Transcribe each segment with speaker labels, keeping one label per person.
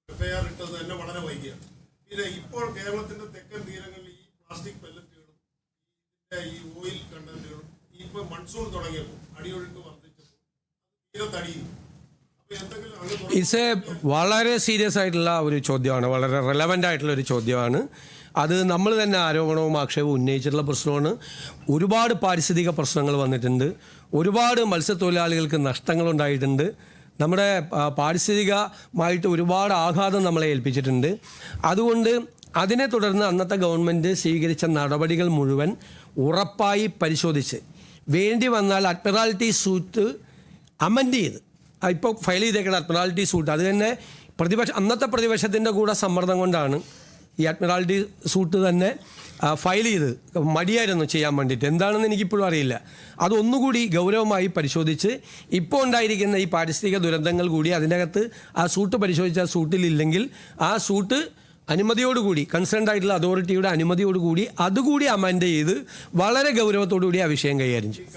Speaker 1: FIR ഇട്ടത് തന്നെ വളരെ വൈകിയാണ്. പിന്നെ ഇപ്പോൾ കേരളത്തിന്റെ തെക്കൻ തീരങ്ങളിൽ ഈ പ്ലാസ്റ്റിക് പെല്ലറ്റുകളും ഈ ഓയിൽ കണ്ടന്റുകളും ഇപ്പൊ മൺസൂൺ തുടങ്ങിയപ്പോൾ അടിയൊഴുക്ക് വർദ്ധിച്ചപ്പോൾ തീരത്തടിയുന്നു.
Speaker 2: ഇറ്റ്സ് വളരെ സീരിയസ് ആയിട്ടുള്ള ഒരു ചോദ്യമാണ്, വളരെ റെലവൻ്റ് ആയിട്ടുള്ള ഒരു ചോദ്യമാണ്. അത് നമ്മൾ തന്നെ ആരോപണവും ആക്ഷേപവും ഉന്നയിച്ചിട്ടുള്ള പ്രശ്നമാണ്. ഒരുപാട് പാരിസ്ഥിതിക പ്രശ്നങ്ങൾ വന്നിട്ടുണ്ട്, ഒരുപാട് മത്സ്യത്തൊഴിലാളികൾക്ക് നഷ്ടങ്ങളുണ്ടായിട്ടുണ്ട്, നമ്മുടെ പാരിസ്ഥിതികമായിട്ട് ഒരുപാട് ആഘാതം നമ്മളെ ഏൽപ്പിച്ചിട്ടുണ്ട്. അതുകൊണ്ട് അതിനെ തുടർന്ന് അന്നത്തെ ഗവൺമെൻറ് സ്വീകരിച്ച നടപടികൾ മുഴുവൻ ഉറപ്പായി പരിശോധിച്ച് വേണ്ടി വന്നാൽ അഡ്മിറാൽറ്റി സൂട്ട് അമെൻഡ് ചെയ്ത് ഇപ്പോൾ ഫയൽ ചെയ്തേക്കുന്ന അഡ്മിറാൽറ്റി സൂട്ട് അത് തന്നെ അന്നത്തെ പ്രതിപക്ഷത്തിൻ്റെ കൂടെ സമ്മർദ്ദം കൊണ്ടാണ് ഈ അഡ്മിറാൽറ്റി സൂട്ട് തന്നെ ഫയൽ ചെയ്ത് മടിയായിരുന്നു ചെയ്യാൻ വേണ്ടിയിട്ട്. എന്താണെന്ന് എനിക്കിപ്പോഴും അറിയില്ല. അതൊന്നുകൂടി ഗൗരവമായി പരിശോധിച്ച് ഇപ്പോൾ ഉണ്ടായിരിക്കുന്ന ഈ പാരിസ്ഥിതിക ദുരന്തങ്ങൾ കൂടി അതിനകത്ത് ആ സൂട്ട് പരിശോധിച്ച ആ സൂട്ടിലില്ലെങ്കിൽ ആ സൂട്ട് അനുമതിയോടുകൂടി കൺസേൺഡ് ആയിട്ടുള്ള അതോറിറ്റിയുടെ അനുമതിയോടുകൂടി അതുകൂടി അമെൻഡ് ചെയ്ത് വളരെ ഗൗരവത്തോടുകൂടി ആ വിഷയം കൈകാര്യം ചെയ്യും.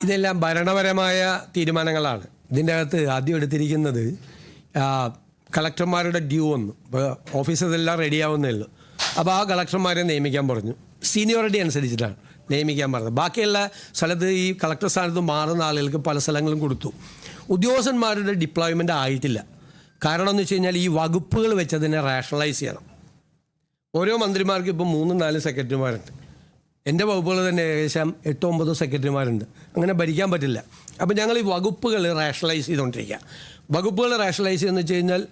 Speaker 2: ഇതെല്ലാം ഭരണപരമായ തീരുമാനങ്ങളാണ്. ഇതിൻ്റെ അകത്ത് ആദ്യം എടുത്തിരിക്കുന്നത് കളക്ടർമാരുടെ ഡ്യൂ വന്നു. ഇപ്പോൾ ഓഫീസെല്ലാം റെഡിയാവുന്നേ ഉള്ളൂ. അപ്പോൾ ആ കളക്ടർമാരെ നിയമിക്കാൻ പറഞ്ഞു. സീനിയോറിറ്റി അനുസരിച്ചിട്ടാണ് നിയമിക്കാൻ പറഞ്ഞത്. ബാക്കിയുള്ള സ്ഥലത്ത് ഈ കളക്ടർ സ്ഥാനത്ത് മാറുന്ന ആളുകൾക്ക് പല സ്ഥലങ്ങളും കൊടുത്തു. ഉദ്യോഗസ്ഥന്മാരുടെ ഡിപ്ലോയ്മെൻ്റ് ആയിട്ടില്ല. കാരണം എന്ന് വെച്ച് കഴിഞ്ഞാൽ ഈ വകുപ്പുകൾ വെച്ചതിനെ റാഷണലൈസ് ചെയ്യണം. ഓരോ മന്ത്രിമാർക്കും ഇപ്പോൾ 3-4 സെക്രട്ടറിമാരുണ്ട്. എൻ്റെ വകുപ്പുകൾ തന്നെ ഏകദേശം 8-9 സെക്രട്ടറിമാരുണ്ട്. അങ്ങനെ ഭരിക്കാൻ പറ്റില്ല. അപ്പോൾ ഞങ്ങൾ ഈ വകുപ്പുകൾ റാഷണലൈസ് ചെയ്തുകൊണ്ടിരിക്കുക. വകുപ്പുകൾ റാഷണലൈസ് ചെയ്യുന്ന വെച്ച് കഴിഞ്ഞാൽ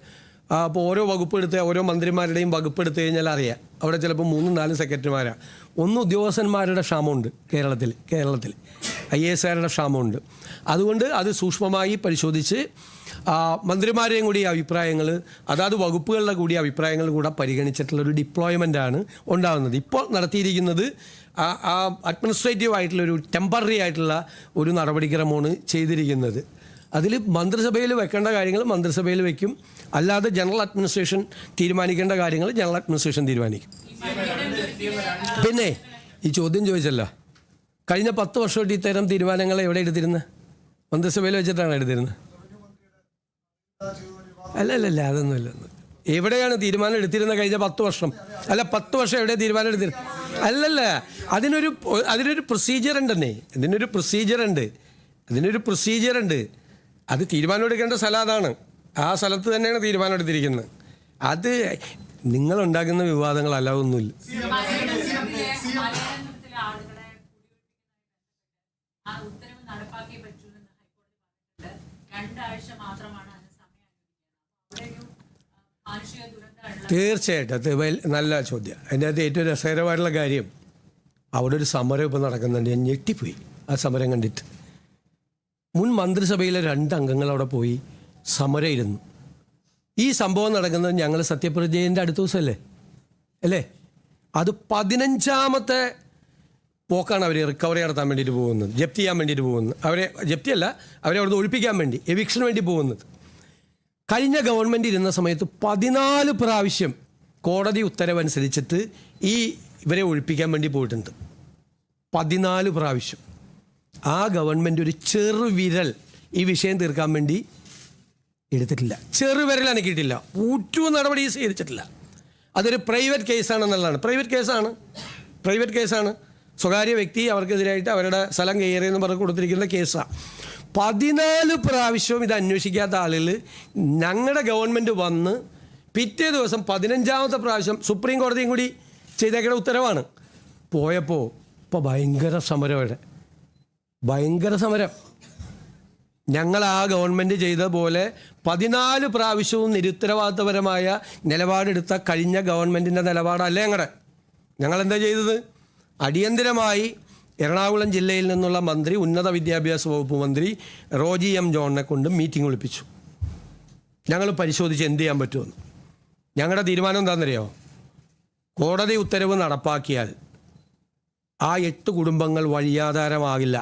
Speaker 2: അപ്പോൾ ഓരോ വകുപ്പ് എടുത്ത് ഓരോ മന്ത്രിമാരുടെയും വകുപ്പ് എടുത്തു കഴിഞ്ഞാൽ അറിയാം അവിടെ ചിലപ്പോൾ 3-4 സെക്രട്ടറിമാരാണ്. ഉദ്യോഗസ്ഥന്മാരുടെ ക്ഷാമമുണ്ട് കേരളത്തിൽ IASകാരുടെ ക്ഷാമമുണ്ട്. അതുകൊണ്ട് അത് സൂക്ഷ്മമായി പരിശോധിച്ച് മന്ത്രിമാരെയും കൂടി അഭിപ്രായങ്ങൾ അതാത് വകുപ്പുകളുടെ കൂടി അഭിപ്രായങ്ങൾ കൂടെ പരിഗണിച്ചിട്ടുള്ളൊരു ഡിപ്ലോയ്മെൻ്റാണ് ഉണ്ടാകുന്നത്. ഇപ്പോൾ നടത്തിയിരിക്കുന്നത് അഡ്മിനിസ്ട്രേറ്റീവ് ആയിട്ടുള്ളൊരു ടെമ്പററി ആയിട്ടുള്ള ഒരു നടപടിക്രമമാണ് ചെയ്തിരിക്കുന്നത്. അതിൽ മന്ത്രിസഭയിൽ വെക്കേണ്ട കാര്യങ്ങൾ മന്ത്രിസഭയിൽ വെക്കും, അല്ലാതെ ജനറൽ അഡ്മിനിസ്ട്രേഷൻ തീരുമാനിക്കേണ്ട കാര്യങ്ങൾ ജനറൽ അഡ്മിനിസ്ട്രേഷൻ തീരുമാനിക്കും. പിന്നെ ഈ ചോദ്യം ചോദിച്ചല്ലോ, കഴിഞ്ഞ 10 വർഷമായിട്ട് ഇത്തരം തീരുമാനങ്ങൾ എവിടെ എടുത്തിരുന്നത്? മന്ത്രിസഭയിൽ വെച്ചിട്ടാണ് എടുത്തിരുന്നത്? അല്ലല്ല അതൊന്നുമില്ല. എവിടെയാണ് തീരുമാനം എടുത്തിരുന്നത് കഴിഞ്ഞ 10 വർഷം? അല്ല 10 വർഷം എവിടെ തീരുമാനം എടുത്തിരുന്നത്? അല്ലല്ല, അതിനൊരു പ്രൊസീജിയർ ഉണ്ടെന്നേ. ഇതിനൊരു പ്രൊസീജിയർ ഉണ്ട്. അത് തീരുമാനം എടുക്കേണ്ട സ്ഥലം അതാണ്. ആ സ്ഥലത്ത് തന്നെയാണ് തീരുമാനം എടുത്തിരിക്കുന്നത്. അത് നിങ്ങളുണ്ടാക്കുന്ന വിവാദങ്ങളല്ല, ഒന്നുമില്ല. തീർച്ചയായിട്ടും അത് നല്ല ചോദ്യം. അതിൻ്റെ അകത്ത് ഏറ്റവും രസകരമായിട്ടുള്ള കാര്യം അവിടെ ഒരു സമരം ഇപ്പോൾ നടക്കുന്നുണ്ട്. ഞാൻ ഞെട്ടിപ്പോയി ആ സമരം കണ്ടിട്ട്. മുൻ മന്ത്രിസഭയിലെ 2 അംഗങ്ങൾ അവിടെ പോയി സമരം ഇരുന്നു. ഈ സംഭവം നടക്കുന്നത് ഞങ്ങൾ സത്യപ്രതിജ്ഞേൻ്റെ അടുത്ത ദിവസമല്ലേ അല്ലേ? അത് 15ാമത്തെ പോക്കാണ് അവർ റിക്കവറി നടത്താൻ വേണ്ടിയിട്ട് പോകുന്നത്, ജപ്തി ചെയ്യാൻ വേണ്ടിയിട്ട് പോകുന്നത്. ജപ്തിയല്ല, അവരെ അവിടുന്ന് ഒഴിപ്പിക്കാൻ വേണ്ടി, എവിക്ഷന് വേണ്ടി പോകുന്നത്. കഴിഞ്ഞ ഗവൺമെൻറ് ഇരുന്ന സമയത്ത് 14 പ്രാവശ്യം കോടതി ഉത്തരവനുസരിച്ചിട്ട് ഇവരെ ഒഴിപ്പിക്കാൻ വേണ്ടി പോയിട്ടുണ്ട്. 14 പ്രാവശ്യം. ആ ഗവൺമെൻറ് ഒരു ചെറുവിരൽ ഈ വിഷയം തീർക്കാൻ വേണ്ടി എടുത്തിട്ടില്ല. ചെറുവിരൽ അനക്കിയിട്ടില്ല. ഒരു നടപടി സ്വീകരിച്ചിട്ടില്ല. അതൊരു പ്രൈവറ്റ് കേസാണെന്നുള്ളതാണ്. പ്രൈവറ്റ് കേസാണ്. സ്വകാര്യ വ്യക്തി അവർക്കെതിരായിട്ട് അവരുടെ സ്ഥലം കയ്യേറിയെന്ന് പറഞ്ഞ് കൊടുത്തിരിക്കുന്ന കേസാണ്. 14 പ്രാവശ്യവും ഇത് അന്വേഷിക്കാത്ത ആളുകൾ ഞങ്ങളുടെ ഗവൺമെൻറ് വന്ന് പിറ്റേ ദിവസം 15ാമത്തെ പ്രാവശ്യം സുപ്രീം കോടതിയും കൂടി ചെയ്തേക്കുന്ന ഉത്തരവാണ്. പോയപ്പോൾ ഇപ്പോൾ ഭയങ്കര സമരം. ഞങ്ങൾ ആ ഗവൺമെൻറ് ചെയ്ത പോലെ 14 പ്രാവശ്യവും നിരുത്തരവാദിത്തപരമായ നിലപാടെടുത്ത കഴിഞ്ഞ ഗവൺമെൻറ്റിൻ്റെ നിലപാടല്ല ഞങ്ങളെന്താ ചെയ്തത്? അടിയന്തരമായി എറണാകുളം ജില്ലയിൽ നിന്നുള്ള മന്ത്രി, ഉന്നത വിദ്യാഭ്യാസ വകുപ്പ് മന്ത്രി റോജി എം ജോണിനെ കൊണ്ട് മീറ്റിംഗ് വിളിപ്പിച്ചു. ഞങ്ങൾ പരിശോധിച്ച് എന്ത് ചെയ്യാൻ പറ്റുമെന്ന്. ഞങ്ങളുടെ തീരുമാനം എന്താണെന്നറിയോ? കോടതി ഉത്തരവ് നടപ്പാക്കിയാൽ ആ 8 കുടുംബങ്ങൾ വഴിയാധാരമാകില്ല.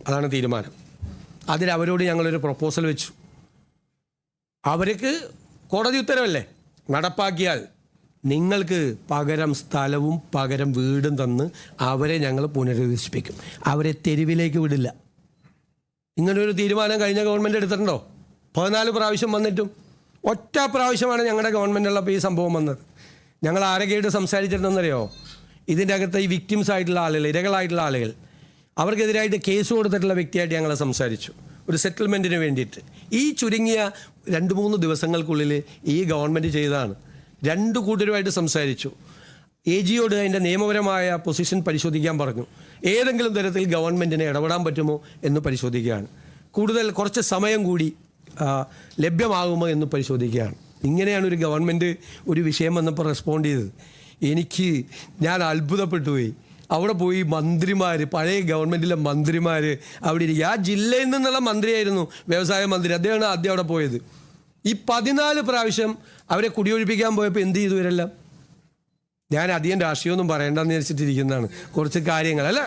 Speaker 2: അതാണ് തീരുമാനം. അതിലവരോട് ഞങ്ങളൊരു പ്രപ്പോസൽ വെച്ചു. അവർക്ക് കോടതി ഉത്തരവല്ലേ, നടപ്പാക്കിയാൽ നിങ്ങൾക്ക് പകരം സ്ഥലവും പകരം വീടും തന്ന് അവരെ ഞങ്ങൾ പുനരധിവസിപ്പിക്കും. അവരെ തെരുവിലേക്ക് വിടില്ല. ഇങ്ങനൊരു തീരുമാനം കഴിഞ്ഞ ഗവൺമെൻറ് എടുത്തിട്ടുണ്ടോ? 14 പ്രാവശ്യം വന്നിട്ടും ഒറ്റ പ്രാവശ്യമാണ് ഞങ്ങളുടെ ഗവൺമെൻറ്റുള്ളപ്പോൾ ഈ സംഭവം വന്നത്. ഞങ്ങൾ ആരൊക്കെയായിട്ട് സംസാരിച്ചിട്ടുണ്ടെന്നറിയോ? ഇതിൻ്റെ അകത്ത് ഈ വിക്ടിംസ് ആയിട്ടുള്ള ആളുകൾ, ഇരകളായിട്ടുള്ള ആളുകൾ, അവർക്കെതിരായിട്ട് കേസ് കൊടുത്തിട്ടുള്ള വ്യക്തിയായിട്ട് ഞങ്ങൾ സംസാരിച്ചു, ഒരു സെറ്റിൽമെൻറ്റിന് വേണ്ടിയിട്ട്. ഈ ചുരുങ്ങിയ 2-3 ദിവസങ്ങൾക്കുള്ളിൽ ഈ ഗവൺമെൻറ് ചെയ്തതാണ്. 2 കൂട്ടരുമായിട്ട് സംസാരിച്ചു. AGയോട് അതിൻ്റെ നിയമപരമായ പൊസിഷൻ പരിശോധിക്കാൻ പറഞ്ഞു. ഏതെങ്കിലും തരത്തിൽ ഗവൺമെൻറ്റിനെ ഇടപെടാൻ പറ്റുമോ എന്ന് പരിശോധിക്കുകയാണ്. കുറച്ച് സമയം കൂടി ലഭ്യമാകുമോ എന്ന് പരിശോധിക്കുകയാണ്. ഇങ്ങനെയാണ് ഒരു ഗവൺമെൻറ് ഒരു വിഷയം വന്നപ്പോൾ റെസ്പോണ്ട് ചെയ്തത്. ഞാൻ അത്ഭുതപ്പെട്ടു പോയി. അവിടെ പോയി മന്ത്രിമാർ, പഴയ ഗവൺമെൻറ്റിലെ മന്ത്രിമാർ അവിടെ ഇരിക്കുക. ആ ജില്ലയിൽ നിന്നുള്ള മന്ത്രിയായിരുന്നു, വ്യവസായ മന്ത്രി, അദ്ദേഹമാണ് ആദ്യം അവിടെ പോയത്. ഈ 14 പ്രാവശ്യം അവരെ കുടിയൊഴിപ്പിക്കാൻ പോയപ്പോൾ എന്ത് ചെയ്തു ഇവരെല്ലാം? ഞാൻ അധികം രാഷ്ട്രീയമൊന്നും പറയേണ്ടെന്ന് വിചാരിച്ചിട്ടിരിക്കുന്നതാണ്. കുറച്ച് കാര്യങ്ങൾ അല്ല,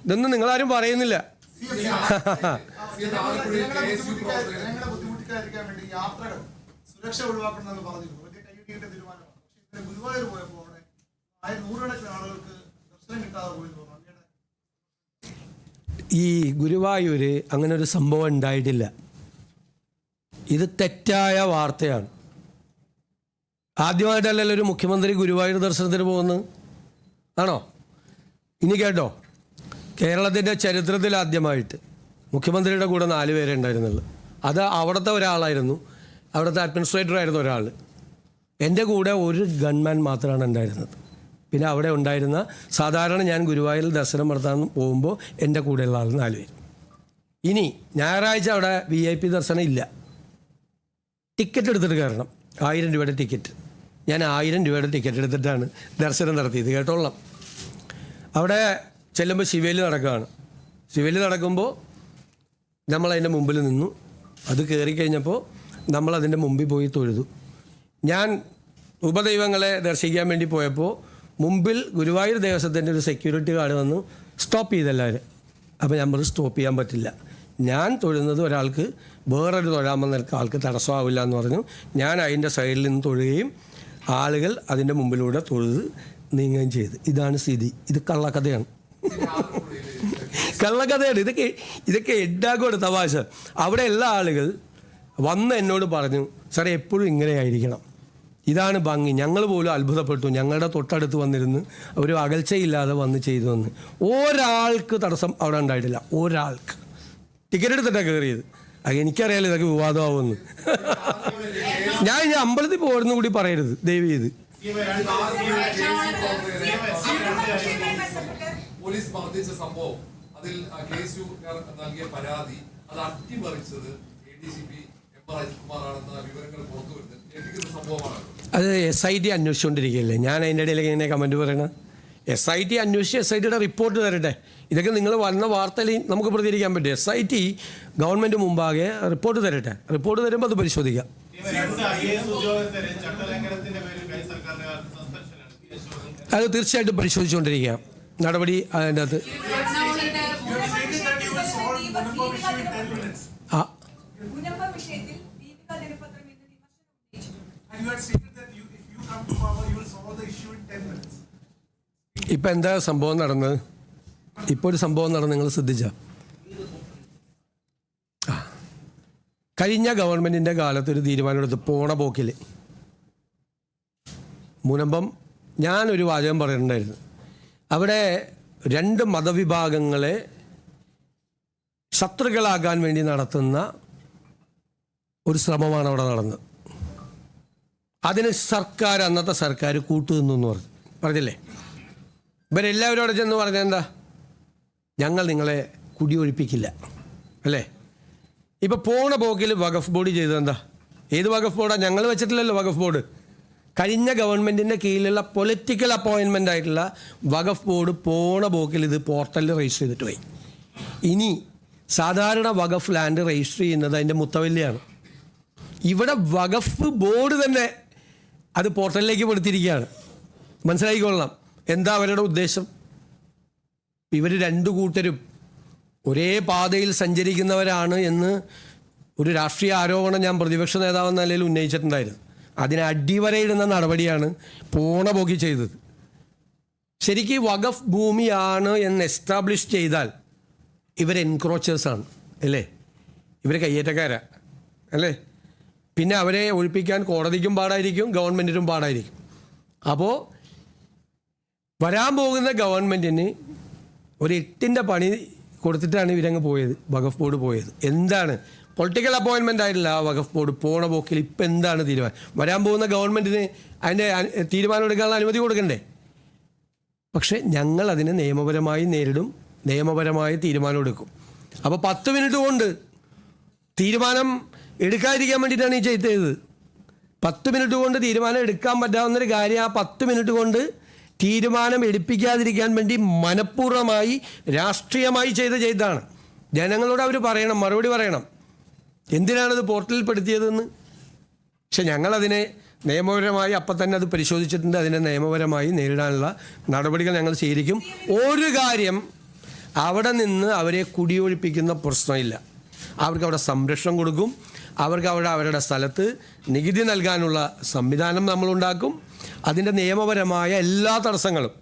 Speaker 2: ഇതൊന്നും നിങ്ങളാരും പറയുന്നില്ല. ഈ ഗുരുവായൂർ അങ്ങനെ ഒരു സംഭവം ഉണ്ടായിട്ടില്ല. ഇത് തെറ്റായ വാർത്തയാണ്. ആദ്യമായിട്ടല്ലല്ലോ ഒരു മുഖ്യമന്ത്രി ഗുരുവായൂർ ദർശനത്തിന് പോകുന്നത്, ആണോ? ഇനി കേട്ടോ, കേരളത്തിൻ്റെ ചരിത്രത്തിൽ ആദ്യമായിട്ട് മുഖ്യമന്ത്രിയുടെ കൂടെ 4 പേരെ ഉണ്ടായിരുന്നുള്ളൂ. അത് അവിടുത്തെ ഒരാളായിരുന്നു, അവിടുത്തെ അഡ്മിനിസ്ട്രേറ്റർ ആയിരുന്നു ഒരാൾ. എൻ്റെ കൂടെ ഒരു ഗൺമാൻ മാത്രമാണ് ഉണ്ടായിരുന്നത്. പിന്നെ അവിടെ ഉണ്ടായിരുന്ന, സാധാരണ ഞാൻ ഗുരുവായൂരിൽ ദർശനം നടത്താൻ പോകുമ്പോൾ എൻ്റെ കൂടെയുള്ള ആൾ 4 പേര്. ഇനി ഞായറാഴ്ച അവിടെ VIP ദർശനം ഇല്ല. ടിക്കറ്റ് എടുത്തിട്ട് കയറണം, 1000 രൂപയുടെ ടിക്കറ്റ്. ഞാൻ 1000 രൂപയുടെ ടിക്കറ്റ് എടുത്തിട്ടാണ് ദർശനം നടത്തിയത്, കേട്ടോളാം. അവിടെ ചെല്ലുമ്പോൾ ശിവേലി നടക്കുകയാണ്. ശിവേലി നടക്കുമ്പോൾ നമ്മളതിൻ്റെ മുമ്പിൽ നിന്നു. അത് കയറിക്കഴിഞ്ഞപ്പോൾ നമ്മളതിൻ്റെ മുമ്പിൽ പോയി തൊഴുതു. ഞാൻ ഉപദൈവങ്ങളെ ദർശിക്കാൻ വേണ്ടി പോയപ്പോൾ മുമ്പിൽ ഗുരുവായൂർ ദേവസ്വത്തിൻ്റെ ഒരു സെക്യൂരിറ്റി ഗാർഡ് വന്നു സ്റ്റോപ്പ് ചെയ്തെല്ലാവരും. അപ്പോൾ ഞാൻ പറഞ്ഞു സ്റ്റോപ്പ് ചെയ്യാൻ പറ്റില്ല, ഞാൻ തൊഴുന്നത് ഒരാൾക്ക് വേറൊരു തൊഴാമെന്ന ആൾക്ക് തടസ്സമാവില്ല എന്ന് പറഞ്ഞു. ഞാൻ അതിൻ്റെ സൈഡിൽ നിന്ന് തൊഴുകയും ആളുകൾ അതിൻ്റെ മുമ്പിലൂടെ തൊഴുത് നീങ്ങുകയും ചെയ്തു. ഇതാണ് സ്ഥിതി. ഇത് കള്ളക്കഥയാണ്, കള്ളക്കഥയാണ്. ഇതൊക്കെ എഡാക്കോട് തമാശ. അവിടെ എല്ലാ ആളുകൾ വന്ന് എന്നോട് പറഞ്ഞു, സാറേ എപ്പോഴും ഇങ്ങനെയായിരിക്കണം, ഇതാണ് ഭംഗി. ഞങ്ങൾ പോലും അത്ഭുതപ്പെട്ടു. ഞങ്ങളുടെ തൊട്ടടുത്ത് വന്നിരുന്ന് ഒരു അകൽച്ചയില്ലാതെ വന്ന് ചെയ്തു വന്ന്. ഒരാൾക്ക് തടസ്സം അവിടെ ഉണ്ടായിട്ടില്ല, ഒരാൾക്ക്. ടിക്കറ്റ് എടുത്തിട്ടാണ് കയറിയത്. എനിക്കറിയാലോ ഇതൊക്കെ വിവാദമാവുമെന്ന്. ഞാൻ ഇനി അമ്പലത്തിൽ പോകുന്ന കൂടി പറയരുത് ദയവ് ചെയ്ത്.
Speaker 3: പോലീസ് മർദ്ദിച്ച സംഭവം, അതിൽ KSU നൽകിയ പരാതി അത് അട്ടിമറിച്ചത് ADCP എം രാജ്കുമാറാണെന്ന വിവരങ്ങൾ പുറത്തു വരുന്നത് സംഭവമാണ്.
Speaker 2: അത് SIT അന്വേഷിച്ചുകൊണ്ടിരിക്കുകയല്ലേ, ഞാൻ അതിൻ്റെ ഇടയിലേക്ക് ഇങ്ങനെ കമൻറ്റ് പറയണത്. SIT അന്വേഷിച്ച് SITയുടെ റിപ്പോർട്ട് തരട്ടെ. ഇതൊക്കെ നിങ്ങൾ വന്ന വാർത്തയിൽ നമുക്ക് പ്രതികരിക്കാൻ പറ്റും. SIT ഗവൺമെൻറ് മുമ്പാകെ റിപ്പോർട്ട് തരട്ടെ. റിപ്പോർട്ട് തരുമ്പോൾ അത് പരിശോധിക്കാം. അത് തീർച്ചയായിട്ടും പരിശോധിച്ചുകൊണ്ടിരിക്കുക. നടപടി അതിൻ്റെ അകത്ത് ഇപ്പം എന്താ സംഭവം നടന്നത്? ഇപ്പോൾ ഒരു സംഭവം നടന്ന് നിങ്ങൾ ശ്രദ്ധിച്ച, കഴിഞ്ഞ ഗവൺമെൻറ്റിൻ്റെ കാലത്ത് ഒരു തീരുമാനമെടുത്ത് പോണ പോക്കിൽ മുനമ്പം ഞാനൊരു വാചകം പറയുന്നുണ്ടായിരുന്നു. അവിടെ 2 മതവിഭാഗങ്ങളെ ശത്രുക്കളാക്കാൻ വേണ്ടി നടത്തുന്ന ഒരു ശ്രമമാണ് അവിടെ നടന്നത്. അതിന് അന്നത്തെ സർക്കാർ കൂട്ടുനിന്നു എന്ന് പറഞ്ഞില്ലേ. ഇവരെല്ലാവരും അവിടെ ചെന്ന് പറഞ്ഞാൽ എന്താ, ഞങ്ങൾ നിങ്ങളെ കുടിയൊഴിപ്പിക്കില്ല അല്ലേ. ഇപ്പോൾ പോണ പോക്കിൽ വഖഫ് ബോർഡ് ചെയ്തതെന്താ? ഏത് വഖഫ് ബോർഡാണ്? ഞങ്ങൾ വെച്ചിട്ടില്ലല്ലോ വഖഫ് ബോർഡ്. കഴിഞ്ഞ ഗവൺമെൻറ്റിൻ്റെ കീഴിലുള്ള പൊളിറ്റിക്കൽ അപ്പോയിൻമെൻ്റ് ആയിട്ടുള്ള വഖഫ് ബോർഡ് പോണ പോക്കിൽ ഇത് പോർട്ടലിൽ രജിസ്റ്റർ ചെയ്തിട്ട് പോയി. ഇനി സാധാരണ വഖഫ് ലാൻഡ് രജിസ്റ്റർ ചെയ്യുന്നത് അതിൻ്റെ മുത്തവല്ലിയാണ്. ഇവിടെ വഖഫ് ബോർഡ് തന്നെ അത് പോർട്ടലിലേക്ക് പെടുത്തിയിരിക്കുകയാണ്. മനസ്സിലാക്കിക്കൊള്ളണം എന്താ അവരുടെ ഉദ്ദേശം. ഇവർ 2 കൂട്ടരും ഒരേ പാതയിൽ സഞ്ചരിക്കുന്നവരാണ് എന്ന് ഒരു രാഷ്ട്രീയ ആരോപണം ഞാൻ പ്രതിപക്ഷ നേതാവെന്ന നിലയിൽ ഉന്നയിച്ചിട്ടുണ്ടായിരുന്നു. അതിനെ അടിവരയിടുന്ന നടപടിയാണ് പോണ പോക്കി ചെയ്തത്. ശരിക്കും വഖഫ് ഭൂമിയാണ് എന്ന് എസ്റ്റാബ്ലിഷ് ചെയ്താൽ ഇവർ എൻക്രോച്ചേഴ്സാണ് അല്ലേ, ഇവർ കയ്യേറ്റക്കാരാ അല്ലേ. പിന്നെ അവരെ ഒഴിപ്പിക്കാൻ കോടതിക്കും പാടായിരിക്കും, ഗവൺമെൻറ്റിനും പാടായിരിക്കും. അപ്പോൾ വരാൻ പോകുന്ന ഗവൺമെൻറ്റിന് ഒരു 8ൻ്റെ പണി കൊടുത്തിട്ടാണ് ഇവരങ്ങ് പോയത്, വഖഫ് ബോർഡ് പോയത്. എന്താണ് പൊളിറ്റിക്കൽ അപ്പോയിൻമെൻ്റ് ആയിട്ടില്ല ആ വഖഫ് ബോർഡ് പോണ പോക്കിൽ ഇപ്പം എന്താണ് തീരുമാനം? വരാൻ പോകുന്ന ഗവൺമെൻറ്റിന് അതിൻ്റെ തീരുമാനം എടുക്കാനുള്ള അനുമതി കൊടുക്കണ്ടേ? പക്ഷേ ഞങ്ങൾ അതിനെ നിയമപരമായി നേരിടും, നിയമപരമായി തീരുമാനം എടുക്കും. അപ്പോൾ 10 മിനിറ്റ് കൊണ്ട് തീരുമാനം എടുക്കാതിരിക്കാൻ വേണ്ടിയിട്ടാണ് ഈ ചെയ്തത്. 10 മിനിറ്റ് കൊണ്ട് തീരുമാനം എടുക്കാൻ പറ്റാവുന്നൊരു കാര്യം ആ 10 മിനിറ്റ് കൊണ്ട് തീരുമാനം എടുപ്പിക്കാതിരിക്കാൻ വേണ്ടി മനഃപൂർവ്വമായി രാഷ്ട്രീയമായി ചെയ്തതാണ്. ജനങ്ങളോട് അവർ പറയണം, മറുപടി പറയണം, എന്തിനാണത് പോർട്ടലിൽ പെടുത്തിയതെന്ന്. പക്ഷെ ഞങ്ങളതിനെ നിയമപരമായി അപ്പം തന്നെ അത് പരിശോധിച്ചിട്ടുണ്ട്. അതിനെ നിയമപരമായി നേരിടാനുള്ള നടപടികൾ ഞങ്ങൾ സ്വീകരിക്കും. ഒരു കാര്യം, അവിടെ നിന്ന് അവരെ കുടിയൊഴിപ്പിക്കുന്ന പ്രശ്നമില്ല. അവർക്ക് അവിടെ സംരക്ഷണം കൊടുക്കും. അവർക്ക് അവിടെ അവരുടെ സ്ഥലത്ത് നികുതി നൽകാനുള്ള സംവിധാനം നമ്മളുണ്ടാക്കും. അതിൻ്റെ നിയമപരമായ എല്ലാ തടസ്സങ്ങളും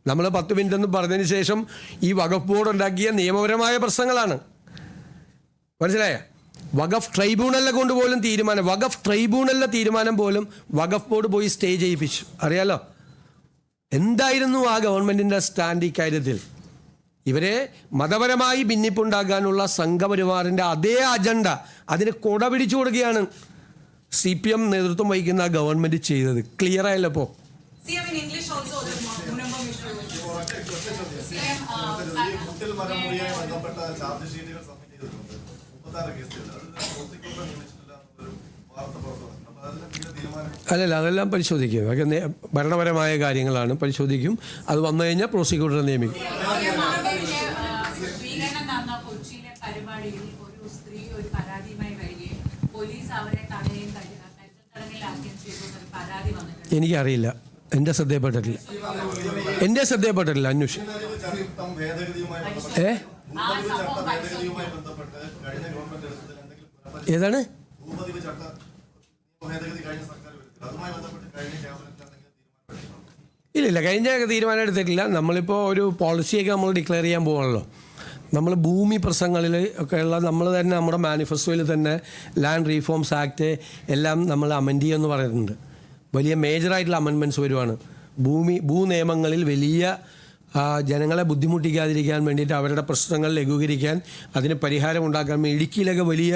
Speaker 2: നമ്മൾ 10 മിനിറ്റ് എന്ന് പറഞ്ഞതിന് ശേഷം ഈ വഖഫ് ബോർഡ് ഉണ്ടാക്കിയ നിയമപരമായ പ്രശ്നങ്ങളാണ്. മനസ്സിലായ? വഖഫ് ട്രൈബ്യൂണലിനെ കൊണ്ടുപോലും തീരുമാനം, വഖഫ് ട്രൈബ്യൂണലിലെ തീരുമാനം പോലും വഖഫ് ബോർഡ് പോയി സ്റ്റേ ചെയ്യിപ്പിച്ചു. അറിയാലോ എന്തായിരുന്നു ആ ഗവൺമെൻറ്റിൻ്റെ സ്റ്റാൻഡ് ഇക്കാര്യത്തിൽ? ഇവരെ മതപരമായി ഭിന്നിപ്പുണ്ടാക്കാനുള്ള സംഘപരിവാറിൻ്റെ അതേ അജണ്ട അതിന് കൊട പിടിച്ചു കൊടുക്കുകയാണ് CPM നേതൃത്വം വഹിക്കുന്ന ഗവൺമെൻറ് ചെയ്തത്. ക്ലിയർ ആയല്ലോ ഇപ്പോൾ? അല്ലല്ല, അതെല്ലാം പരിശോധിക്കും. അതൊക്കെ ഭരണപരമായ കാര്യങ്ങളാണ്, പരിശോധിക്കും. അത് വന്നു കഴിഞ്ഞാൽ പ്രോസിക്യൂട്ടറെ നിയമിക്കും. എനിക്കറിയില്ല, എൻ്റെ ശ്രദ്ധയപ്പെട്ടിട്ടില്ല, അന്വേഷിക്കും. ഏതാണ്? ഇല്ല, കഴിഞ്ഞ തീരുമാനം എടുത്തിട്ടില്ല. നമ്മളിപ്പോൾ ഒരു പോളിസിയൊക്കെ നമ്മൾ ഡിക്ലെയർ ചെയ്യാൻ പോകണല്ലോ. നമ്മൾ ഭൂമി പ്രശ്നങ്ങളിൽ ഒക്കെയുള്ള നമ്മൾ തന്നെ നമ്മുടെ മാനിഫെസ്റ്റോയിൽ തന്നെ ലാൻഡ് റീഫോംസ് ആക്ട് എല്ലാം നമ്മൾ അമെൻഡ് ചെയ്യുമെന്ന് പറയുന്നുണ്ട്. വലിയ മേജറായിട്ടുള്ള അമെൻമെൻറ്റ്സ് വരുവാണ്. ഭൂനിയമങ്ങളിൽ വലിയ ജനങ്ങളെ ബുദ്ധിമുട്ടിക്കാതിരിക്കാൻ വേണ്ടിയിട്ട്, അവരുടെ പ്രശ്നങ്ങൾ ലഘൂകരിക്കാൻ, അതിന് പരിഹാരം ഉണ്ടാക്കാൻ വേണ്ടി ഇടുക്കിയിലൊക്കെ വലിയ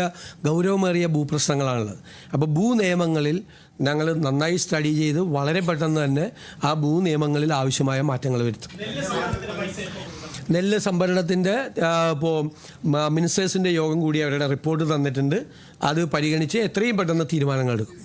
Speaker 2: ഗൗരവമേറിയ ഭൂപ്രശ്നങ്ങളാണുള്ളത്. അപ്പോൾ ഭൂനിയമങ്ങളിൽ ഞങ്ങൾ നന്നായി സ്റ്റഡി ചെയ്ത് വളരെ പെട്ടെന്ന് തന്നെ ആ ഭൂനിയമങ്ങളിൽ ആവശ്യമായ മാറ്റങ്ങൾ വരുത്തും. നെല്ല് സംഭരണത്തിൻ്റെ ഇപ്പോൾ മിനിസ്റ്റേഴ്സിൻ്റെ യോഗം കൂടി അവരുടെ റിപ്പോർട്ട് തന്നിട്ടുണ്ട്. അത് പരിഗണിച്ച് എത്രയും പെട്ടെന്ന് തീരുമാനങ്ങൾ എടുക്കും.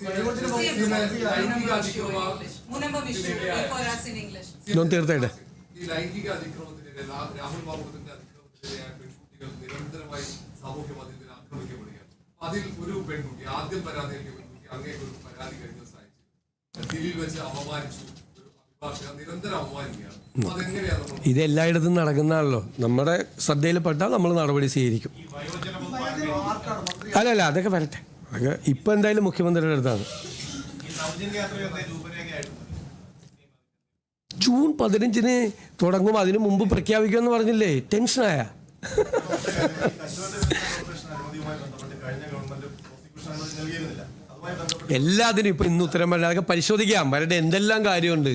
Speaker 2: തീർച്ചയായിട്ടും
Speaker 3: ഈ ലൈംഗിക അതിക്രമത്തിനെതിരെ രാഹുൽ മാങ്കൂട്ടത്തിന്റെ അതിക്രമത്തിനെതിരെ പെൺകുട്ടികൾ നിരന്തരമായി സാമൂഹ്യ മാധ്യമത്തിൽ ആക്രമിക്കപ്പെടുകയാണ്. അതിൽ ഒരു പെൺകുട്ടി, ആദ്യം പരാതി നൽകിയ പെൺകുട്ടി അങ്ങേക്ക് ഒരു പരാതി കഴിഞ്ഞ ദിവസം ദില്ലിയിൽ വെച്ച് അപമാനിച്ചു. ഒരു അഭിഭാഷക നിരന്തരം അപമാനിക്കുകയാണ്. അതെങ്ങനെയാണ് നമ്മൾ?
Speaker 2: ഇത് എല്ലായിടത്തും നടക്കുന്നതാണല്ലോ. നമ്മുടെ ശ്രദ്ധയിൽപ്പെട്ടാൽ നമ്മൾ നടപടി സ്വീകരിക്കും. അല്ലല്ല, അതൊക്കെ വരട്ടെ. അതൊക്കെ ഇപ്പം എന്തായാലും മുഖ്യമന്ത്രിയുടെ അടുത്താണ്. ജൂൺ 15 തുടങ്ങും, അതിനു മുമ്പ് പ്രഖ്യാപിക്കുമെന്ന് പറഞ്ഞില്ലേ? ടെൻഷനായ എല്ലാത്തിനും ഇപ്പം ഇന്ന് ഉത്തരം പറയാം. അതൊക്കെ പരിശോധിക്കാം, വരട്ടെ. എന്തെല്ലാം കാര്യമുണ്ട്,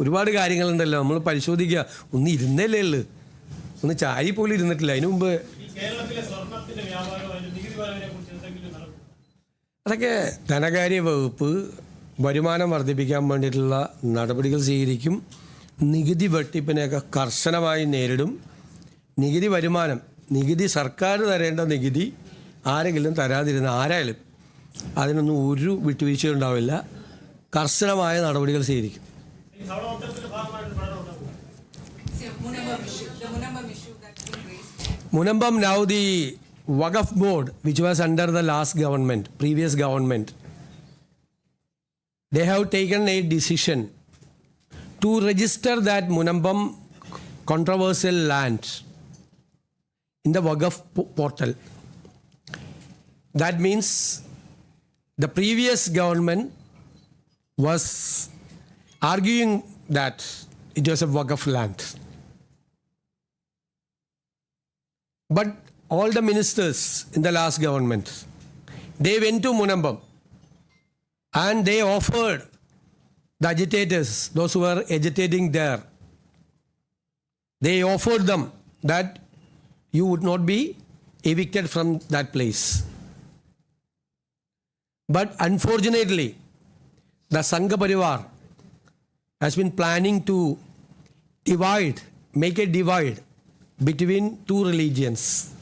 Speaker 2: ഒരുപാട് കാര്യങ്ങളുണ്ടല്ലോ, നമ്മൾ പരിശോധിക്കുക. ഒന്ന് ഇരുന്നല്ലേ ഉള്ളു, ഒന്ന് ചാരി പോലും ഇരുന്നിട്ടില്ല. അതിനു മുമ്പ് അതൊക്കെ ധനകാര്യ വകുപ്പ് വരുമാനം വർദ്ധിപ്പിക്കാൻ വേണ്ടിയിട്ടുള്ള നടപടികൾ സ്വീകരിക്കും. നികുതി വെട്ടിപ്പിനെയൊക്കെ കർശനമായി നേരിടും. നികുതി സർക്കാർ തരേണ്ട നികുതി ആരെങ്കിലും തരാതിരുന്ന ആരായാലും അതിനൊന്നും ഒരു വിട്ടുവീഴ്ചയും ഉണ്ടാവില്ല. കർശനമായ നടപടികൾ സ്വീകരിക്കും. Munambam, now the Waqf board, which was under the previous government, they have taken a decision to register that Munambam controversial land in the Waqf portal. That means the previous government was arguing that it was a Waqf land. But all the ministers in the last government, they went to Munambam and they offered the agitators, those who were agitating there, they offered them that you would not be evicted from that place. But unfortunately, the Sangha Parivar has been planning to make a divide between two religions.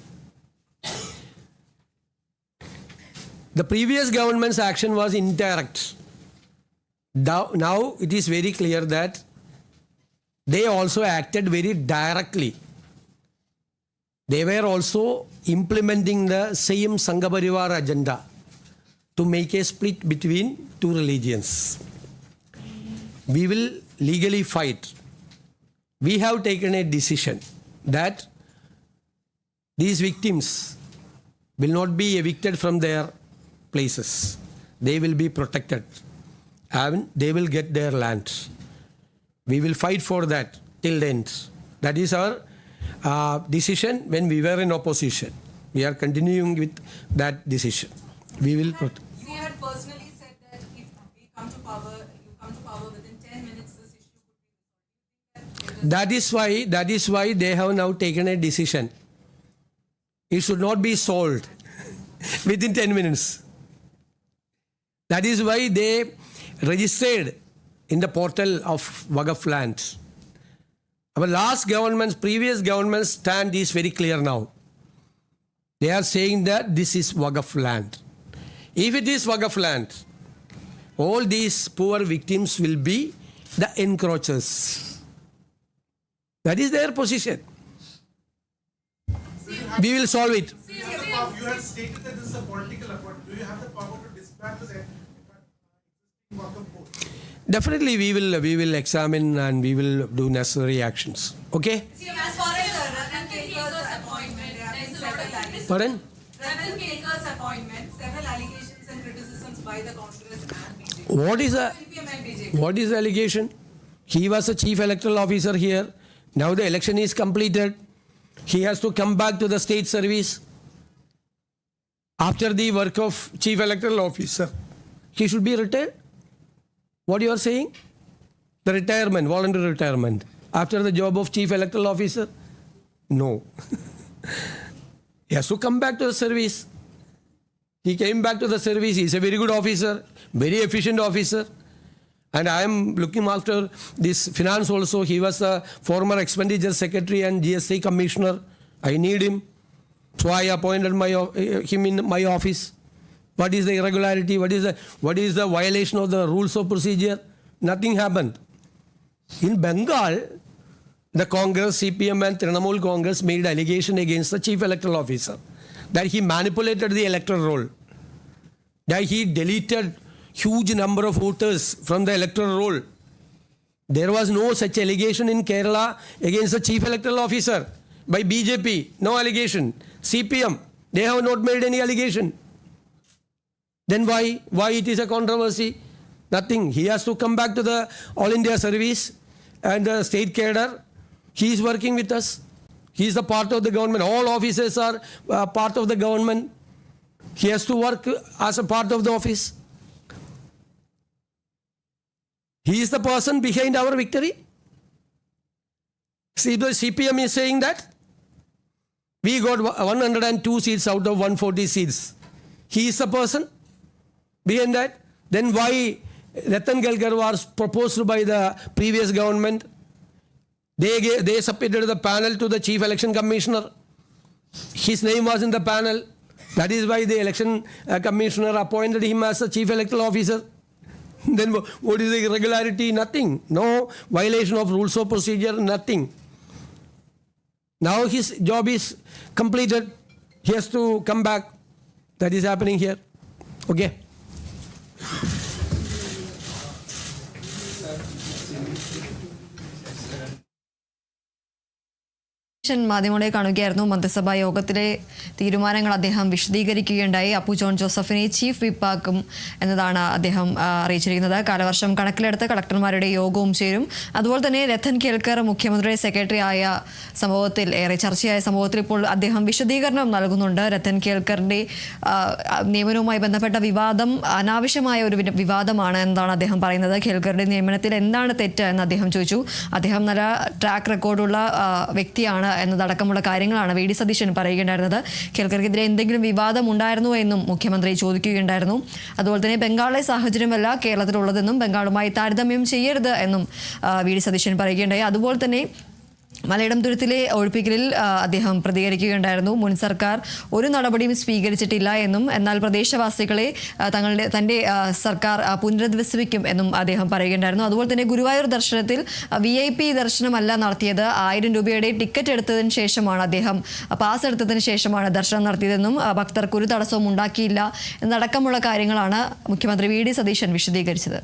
Speaker 2: The previous government's action was indirect. Now it is very clear that they also acted very directly. They were also implementing the same Sangha Parivar agenda to make a split between two religions. We will legally fight. We have taken a decision that these victims will not be evicted from their places. They will be protected and they will get their land. We will fight for that till the end. That is our decision when we were in opposition. We are continuing with that decision. We will protect.
Speaker 4: You had personally said that if we come to power, you come to power within 10 minutes, this issue could be resolved.
Speaker 2: That is why they have now taken a decision. It should not be solved within 10 minutes. That is why they registered in the portal of Waqf land. Our previous government's stand is very clear now. They are saying that this is Waqf land. If it is Waqf land, all these poor victims will be the encroachers. That is their position. We will solve it.
Speaker 5: You have stated that this is a political effort. Do you have the power to disband this Waqf board?
Speaker 2: Definitely we will examine and we will do necessary actions. Okay?
Speaker 4: See, as far as Ratan Kelkar's appointment, there have been several allegations.
Speaker 2: Pardon?
Speaker 4: Ratan Kelkar's appointment, several allegations and criticisms by the Congress and BJP.
Speaker 2: What is
Speaker 4: CPM and BJP.
Speaker 2: What is the allegation? He was a chief electoral officer here. Now the election is completed. He has to come back to the state service. After the work of chief electoral officer, he should be retired. What you are saying? The retirement, voluntary retirement. After the job of chief electoral officer? No. He has to come back to the service. He came back to the service. He is a very good officer, very efficient officer. And I am looking after this finance also. He was the former expenditure secretary and GST commissioner. I need him. So I appointed him in my office. What is the irregularity? What is the violation of the rules of procedure? Nothing happened. In Bengal, the Congress, CPM and Trinamool Congress made allegation against the chief electoral officer that he manipulated the electoral roll, that he deleted huge number of voters from the electoral roll. There was no such allegation in Kerala against the chief electoral officer by BJP. No allegation. CPM, they have not made any allegation. Then why it is a controversy? Nothing. He has to come back to the All India service and the state cadre. He is working with us. He is a part of the government. All officers are part of the government. He has to work as a part of the office. He is the person behind our victory. See, the CPM is saying that we got 102 seats out of 140 seats. He is the person behind that. Then why Ratan Kelkar was proposed by the previous government? They submitted the panel to the chief election commissioner. His name was in the panel. That is why the election commissioner appointed him as a chief electoral officer. Then what is the irregularity? Nothing. No violation of rules of procedure, nothing. Now his job is completed. He has to come back. That is happening here. Okay.
Speaker 6: Satheesan മാധ്യമങ്ങളെ കാണുകയായിരുന്നു. മന്ത്രിസഭാ യോഗത്തിലെ തീരുമാനങ്ങൾ അദ്ദേഹം വിശദീകരിക്കുകയുണ്ടായി. Appu John ജോസഫിനെ chief വിപ്പാക്കും എന്നതാണ് അദ്ദേഹം അറിയിച്ചിരിക്കുന്നത്. കാലവർഷം കണക്കിലെടുത്ത് കളക്ടർമാരുടെ യോഗവും ചേരും. അതുപോലെ തന്നെ രത്തൻ കേൽക്കർ മുഖ്യമന്ത്രിയുടെ സെക്രട്ടറി ആയ സംഭവത്തിൽ, ഏറെ ചർച്ചയായ സംഭവത്തിൽ ഇപ്പോൾ അദ്ദേഹം വിശദീകരണം നൽകുന്നുണ്ട്. രത്തൻ കേൽക്കറിന്റെ നിയമനവുമായി ബന്ധപ്പെട്ട വിവാദം അനാവശ്യമായ ഒരു വിവാദമാണ് എന്നാണ് അദ്ദേഹം പറയുന്നത്. കേൽക്കറുടെ നിയമനത്തിൽ എന്താണ് തെറ്റ് എന്ന് അദ്ദേഹം ചോദിച്ചു. അദ്ദേഹം നല്ല ട്രാക്ക് റെക്കോർഡുള്ള വ്യക്തിയാണ് എന്നതടക്കമുള്ള കാര്യങ്ങളാണ് വി ഡി സതീശൻ പറയുകയുണ്ടായിരുന്നത്. കേൽക്കർക്കെതിരെ എന്തെങ്കിലും വിവാദം ഉണ്ടായിരുന്നോ എന്നും മുഖ്യമന്ത്രി ചോദിക്കുകയുണ്ടായിരുന്നു. അതുപോലെ തന്നെ ബംഗാളിലെ സാഹചര്യമല്ല കേരളത്തിലുള്ളതെന്നും ബംഗാളുമായി താരതമ്യം ചെയ്യരുത് എന്നും വി ഡി സതീശൻ പറയുകയുണ്ടായി. അതുപോലെ തന്നെ മലയിടം തുരുത്തിലെ ഒഴിപ്പിക്കലിൽ അദ്ദേഹം പ്രതികരിക്കുകയുണ്ടായിരുന്നു. മുൻ സർക്കാർ ഒരു നടപടിയും സ്വീകരിച്ചിട്ടില്ല എന്നും എന്നാൽ പ്രദേശവാസികളെ തൻ്റെ സർക്കാർ പുനരധിവസിപ്പിക്കും എന്നും അദ്ദേഹം പറയുകയുണ്ടായിരുന്നു. അതുപോലെ തന്നെ ഗുരുവായൂർ ദർശനത്തിൽ VIP ദർശനമല്ല നടത്തിയത്. 1000 രൂപയുടെ ടിക്കറ്റ് എടുത്തതിന് ശേഷമാണ് അദ്ദേഹം പാസ് എടുത്തതിന് ശേഷമാണ് ദർശനം നടത്തിയതെന്നും ഭക്തർക്ക് ഒരു തടസ്സവും ഉണ്ടാക്കിയില്ല എന്നടക്കമുള്ള കാര്യങ്ങളാണ് മുഖ്യമന്ത്രി വി ഡി സതീശൻ വിശദീകരിച്ചത്.